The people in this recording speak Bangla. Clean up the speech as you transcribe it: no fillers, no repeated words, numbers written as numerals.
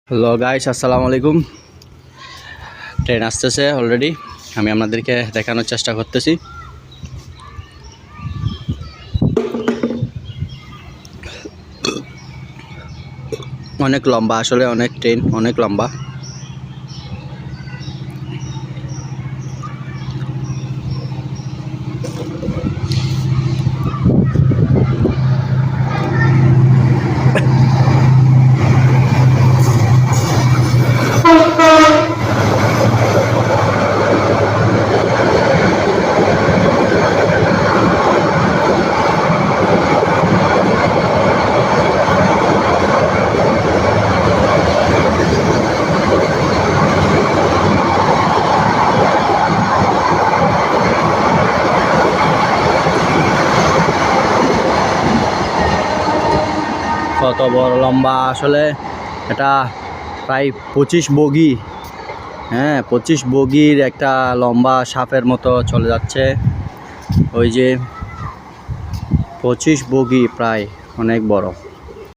হ্যালো গাইস, আসসালামু আলাইকুম। ট্রেন আসতেছে অলরেডি, আমি আপনাদেরকে দেখানোর চেষ্টা করতেছি। অনেক লম্বা, আসলে অনেক ট্রেন, অনেক লম্বা। কত বড় লম্বা, আসলে এটা প্রায় 25 বগি। হ্যাঁ, 25 বগির একটা লম্বা সাপের মতো চলে যাচ্ছে। ওই যে 25 বগি, প্রায় অনেক বড়।